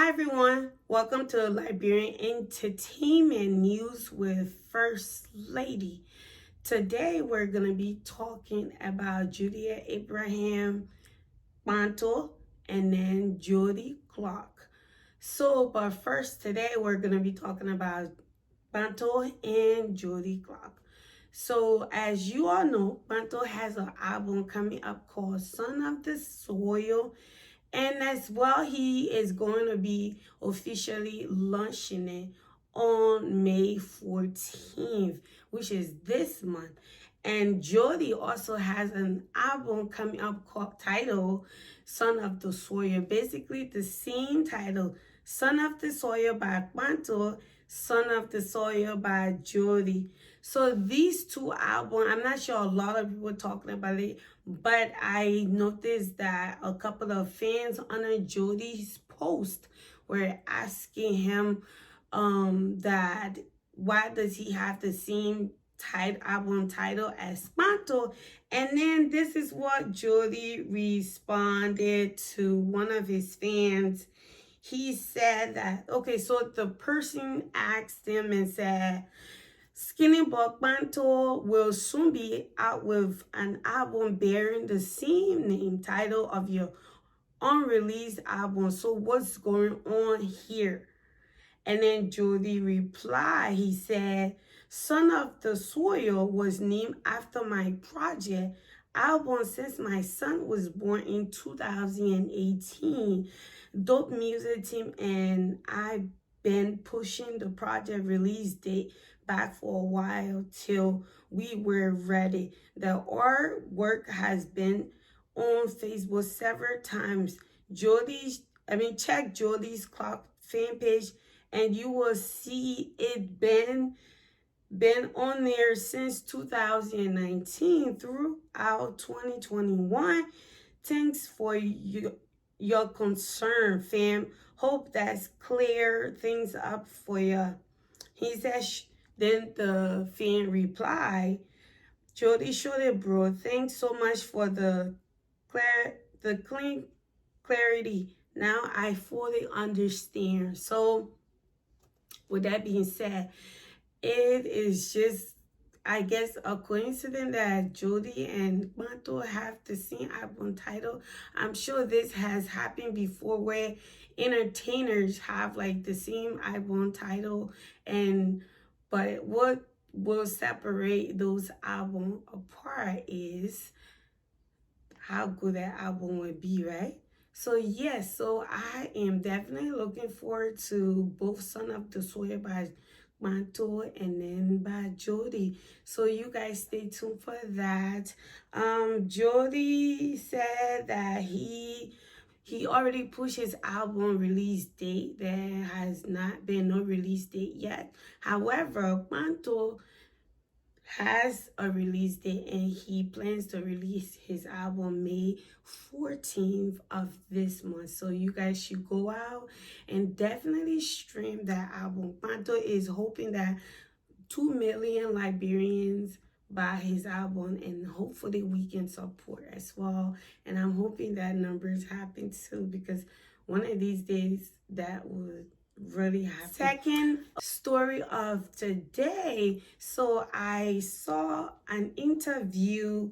Hi everyone, welcome to Liberian Entertainment News with First Lady. Today we're going to be talking about Juliet, Ibrahim, Monpleh, and then Jody Clark. But first today we're going to be talking about Monpleh and Jody Clark. So as you all know, Monpleh has an album coming up called Son of the Soil. And as well, he is going to be officially launching it on May 14th, which is this month. And Jody also has an album coming up called titled Son of the Soil. Basically the same title, Son of the Soil by Monpleh, Son of the Soil by Jody. So these two albums, I'm not sure a lot of people talking about it, but I noticed that a couple of fans under Jody's post were asking him that why does he have the same album title as Monpleh. And then this is what Jody responded to one of his fans. He said that, okay, so the person asked him and said, Skinny Buck Monpleh will soon be out with an album bearing the same name title of your unreleased album. So what's going on here? And then Jody replied, he said, Son of the Soil was named after my project album since my son was born in 2018. Dope music team and I've been pushing the project release date back for a while till we were ready. The artwork has been on Facebook several times. Check Jody's Clock fan page and you will see it been on there since 2019 throughout 2021. Thanks for your concern, fam. Hope that's clear things up for you. He says, then the fan replied, Jody showed it, bro. Thanks so much for the clean clarity. Now I fully understand. So with that being said, it is just, I guess, a coincidence that Jody and Monpleh have the same album title. I'm sure this has happened before where entertainers have like the same album title, but what will separate those albums apart is how good that album would be, right? So yes, so I am definitely looking forward to both Son of the Soil by Monpleh and then by Jody. So you guys stay tuned for that. Jody said that he already pushed his album release date. There has not been no release date yet. However, Monpleh has a release date and he plans to release his album May 14th of this month. So you guys should go out and definitely stream that album. Monpleh is hoping that 2 million Liberians buy his album and hopefully we can support as well. And I'm hoping that numbers happen too, because one of these days that would really happen. Second story of today. So I saw an interview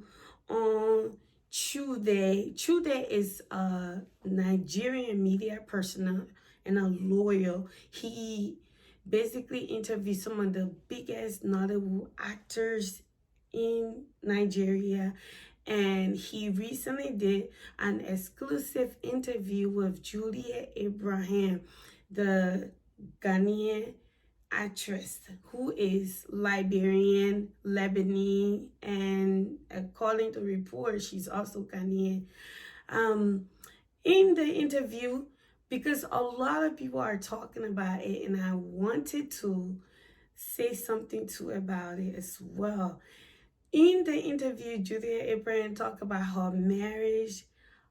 on Juliet. Juliet is a Nigerian media personnel and a lawyer. He basically interviewed some of the biggest notable actors in Nigeria, and he recently did an exclusive interview with Juliet Ibrahim, the Ghanaian actress who is Liberian, Lebanese, and according to reports, she's also Ghanaian. In the interview, because a lot of people are talking about it, and I wanted to say something too about it as well. In the interview, Juliet Ibrahim talked about her marriage,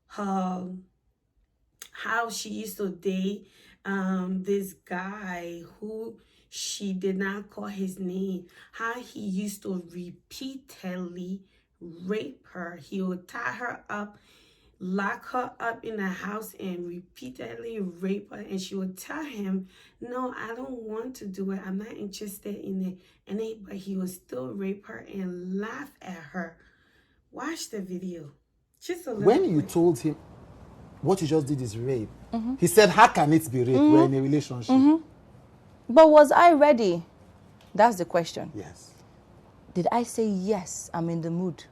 how she used to date this guy who she did not call his name, how he used to repeatedly rape her. He would tie her up lock her up in the house and repeatedly rape her, and she would tell him, no, I don't want to do it, I'm not interested in it, but he would still rape her and laugh at her. Watch the video just a little When bit. you told him what you just did is rape, he said, how can it be rape? We're in a relationship. But was I ready? That's the question. Yes. Did I say yes, I'm in the mood?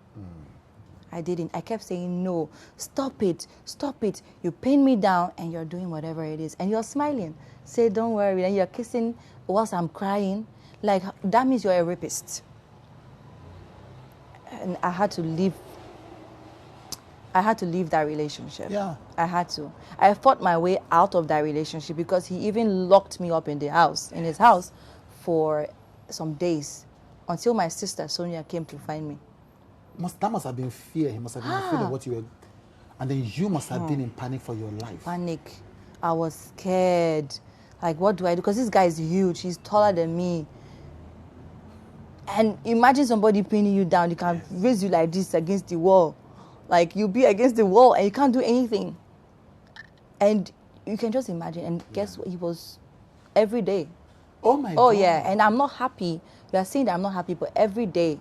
I didn't. I kept saying no. Stop it. Stop it. You pin me down and you're doing whatever it is. And you're smiling. Say, don't worry. And you're kissing whilst I'm crying. Like, that means you're a rapist. And I had to leave. I had to leave that relationship. Yeah. I had to. I fought my way out of that relationship because he even locked me up in the house, in his house, for some days until my sister Sonia came to find me. That must have been fear. He must have been afraid of what you were. And then you must have been in panic for your life. Panic. I was scared. Like, what do I do? Because this guy is huge. He's taller than me. And imagine somebody pinning you down. He can raise you like this against the wall. Like, you'll be against the wall and you can't do anything. And you can just imagine. And guess what? He was every day. Oh, my God. Oh, yeah. And I'm not happy. You are saying that I'm not happy, but every day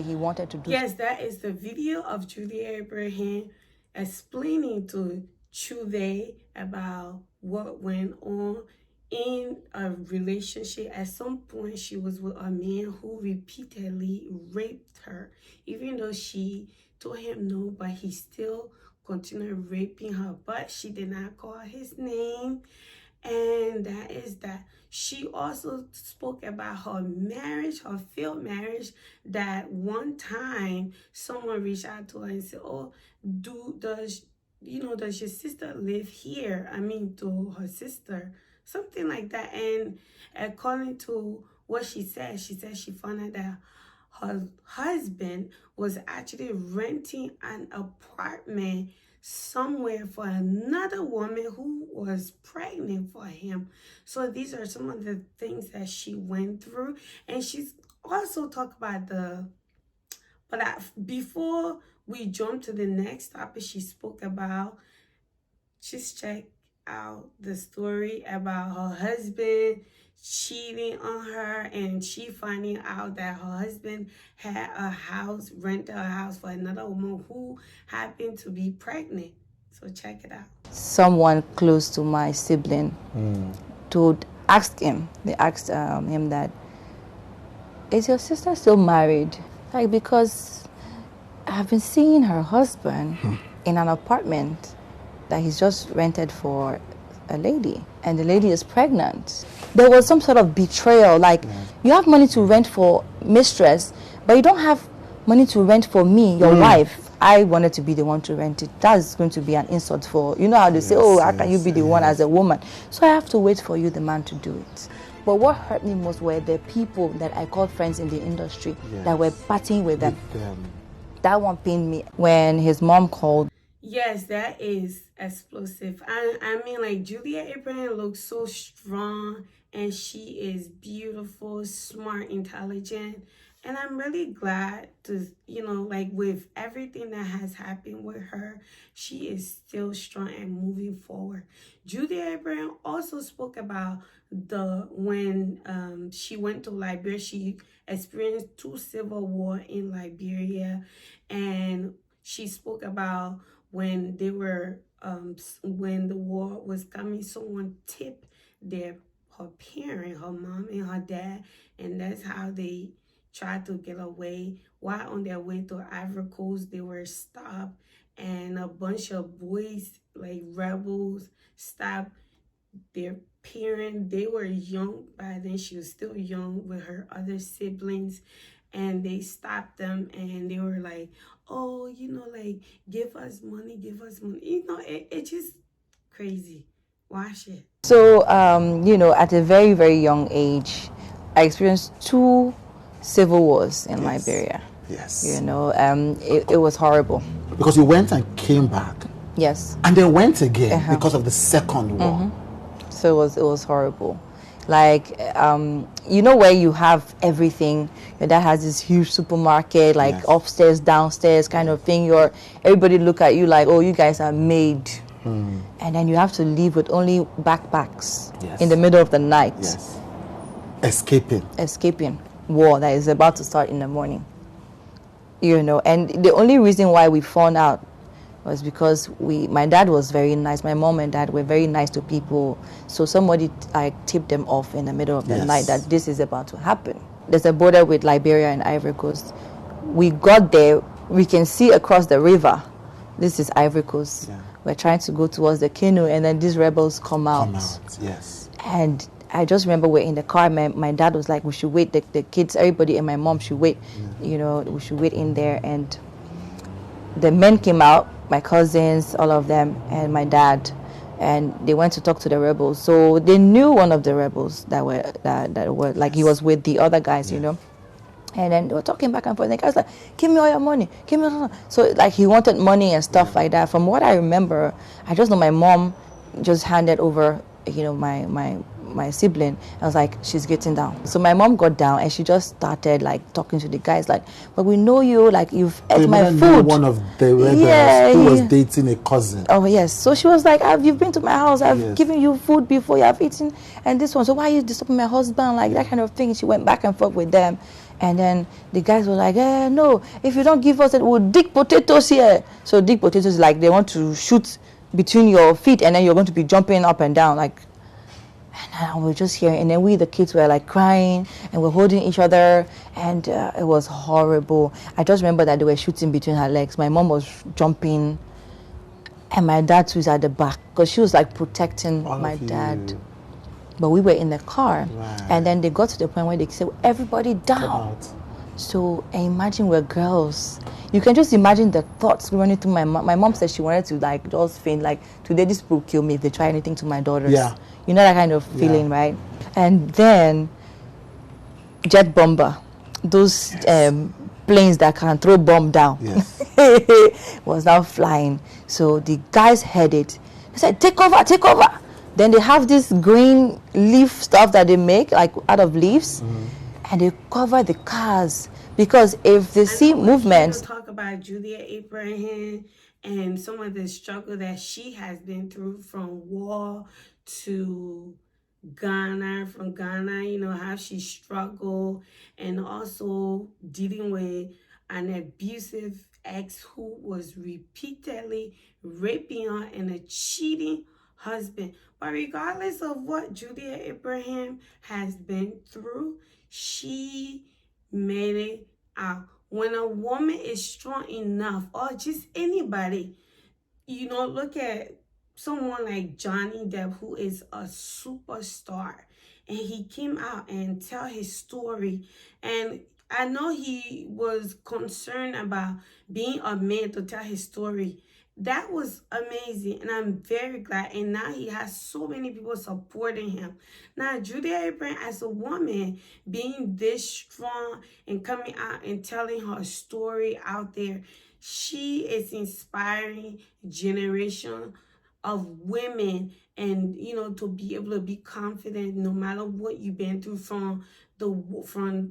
he wanted to do. Yes, that is the video of Juliet Ibrahim explaining to Juliet about what went on in a relationship. At some point, she was with a man who repeatedly raped her, even though she told him no, but he still continued raping her, but she did not call his name. And that is that. She also spoke about her marriage, her failed marriage, that one time someone reached out to her and said, oh, does your sister live here? I mean, to her sister, something like that. And according to what she said she found out that her husband was actually renting an apartment somewhere for another woman who was pregnant for him. So these are some of the things that she went through. And she's also talked about before we jump to the next topic, she spoke about, just check out the story about her husband cheating on her, and she finding out that her husband had rented a house for another woman who happened to be pregnant. So check it out. Someone close to my sibling asked him that, is your sister still married? Like, because I've been seeing her husband in an apartment that he's just rented for a lady, and the lady is pregnant. There was some sort of betrayal, like, you have money to rent for mistress, but you don't have money to rent for me, your wife. I wanted to be the one to rent it. That's going to be an insult for, you know how they say, oh, how can you be the one as a woman? So I have to wait for you, the man, to do it. But what hurt me most were the people that I called friends in the industry that were partying with them. That one pained me. When his mom called. Yes, that is explosive. I mean, like, Juliet Ibrahim looks so strong, and she is beautiful, smart, intelligent. And I'm really glad to, like, with everything that has happened with her, she is still strong and moving forward. Juliet Ibrahim also spoke about when she went to Liberia, she experienced 2 civil wars in Liberia, and she spoke about when they were when the war was coming, someone tipped her parent, her mom and her dad, and that's how they tried to get away. While on their way to Ivory Coast, they were stopped, and a bunch of boys, like rebels, stopped their parent. They were young by then. She was still young with her other siblings, and they stopped them, and they were like, oh, like, give us money. It's just crazy. Watch it. So, at a very, very young age, I experienced 2 civil wars in Liberia. Yes. It was horrible. Because you went and came back. Yes. And then went again because of the second war. So it was horrible. Like, you know, where you have everything. Your dad has this huge supermarket, like Yes. upstairs, downstairs kind of thing. Everybody look at you like, oh, you guys are made. And then you have to leave with only backpacks Yes. in the middle of the night. Yes. Escaping War that is about to start in the morning. You know, and the only reason why we found out was because my dad was very nice. My mom and dad were very nice to people. So somebody tipped them off in the middle of the Yes. night that this is about to happen. There's a border with Liberia and Ivory Coast. We got there, we can see across the river. This is Ivory Coast. Yeah. We're trying to go towards the canoe, and then these rebels come out. Yes. And I just remember we're in the car. My dad was like, we should wait. The kids, everybody, and my mom should wait. You know, we should wait in there. And the men came out, my cousins, all of them, and my dad, and they went to talk to the rebels. So they knew one of the rebels that were like, he was with the other guys, you know. And then they were talking back and forth. And the guy was like, give me all your money. Give me all. So like he wanted money and stuff like that. From what I remember, I just know my mom just handed over, you know, my sibling. I was like, she's getting down. So my mom got down and she just started like talking to the guys like, but we know you, like you've ate my food. One of the rebels who was dating a cousin. Oh yes. So she was like, you've been to my house, I've given you food before, you have eaten, and this one. So why are you disturbing my husband? Like that kind of thing. She went back and forth with them. And then the guys were like, no, if you don't give us it, we'll dig potatoes here. So dig potatoes is like they want to shoot between your feet and then you're going to be jumping up and down. Like, and we're just hearing. And then the kids were like crying and we're holding each other. And it was horrible. I just remember that they were shooting between her legs. My mom was jumping. And my dad too is at the back because she was like protecting my dad. But we were in the car, and then they got to the point where they said, everybody down. So imagine we're girls. You can just imagine the thoughts running through my mom. My mom said she wanted to like just faint, like today this will kill me if they try anything to my daughters. Yeah. You know that kind of feeling, right? And then jet bomber, those planes that can throw bomb down, was now flying. So the guys heard it. They said, take over, take over. Then they have this green leaf stuff that they make, like out of leaves, and they cover the cars because if they see movements. Talk about Juliet Ibrahim and some of the struggle that she has been through from war to Ghana, from Ghana, you know, how she struggled, and also dealing with an abusive ex who was repeatedly raping her and a cheating husband. But regardless of what Juliet Ibrahim has been through, she made it out. When a woman is strong enough, or just anybody, you know, look at someone like Johnny Depp, who is a superstar, and he came out and tell his story. And I know he was concerned about being a man to tell his story. That was amazing, and I'm very glad. And now he has so many people supporting him. Now, Julia Abraham, as a woman, being this strong and coming out and telling her story out there, she is inspiring generation of women, and you know, to be able to be confident no matter what you've been through, from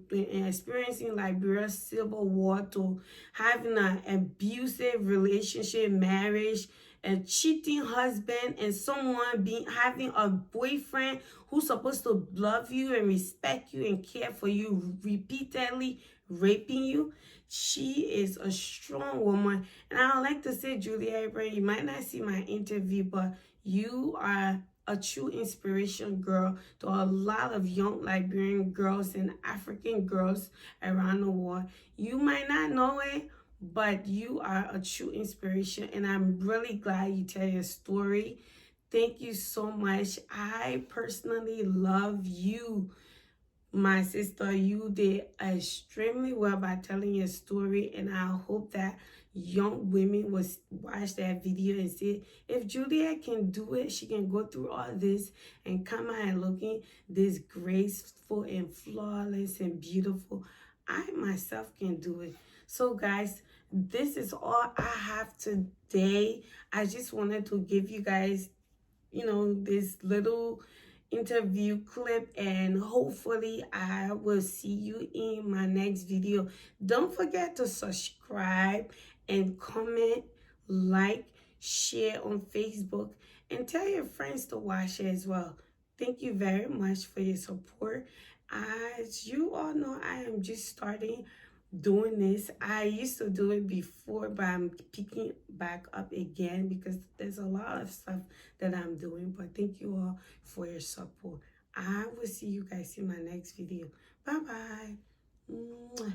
experiencing Liberia's civil war to having an abusive relationship, marriage, a cheating husband, and someone having a boyfriend who's supposed to love you and respect you and care for you, repeatedly raping you. She is a strong woman. And I would like to say, Julia Abraham, you might not see my interview, but you are a true inspiration, girl, to a lot of young Liberian girls and African girls around the world. You might not know it, but you are a true inspiration, and I'm really glad you tell your story. Thank you so much. I personally love you, my sister. You did extremely well by telling your story, and I hope that young women will watch that video and say, if Juliet can do it, she can go through all this and come out and looking this graceful and flawless and beautiful. I myself can do it. So guys, this is all I have today. I just wanted to give you guys, you know, this little interview clip, and hopefully I will see you in my next video. Don't forget to subscribe and comment, like, share on Facebook, and tell your friends to watch it as well. Thank you very much for your support. As you all know, I am just starting doing this. I used to do it before, but I'm picking back up again because there's a lot of stuff that I'm doing. But thank you all for your support. I will see you guys in my next video. Bye bye.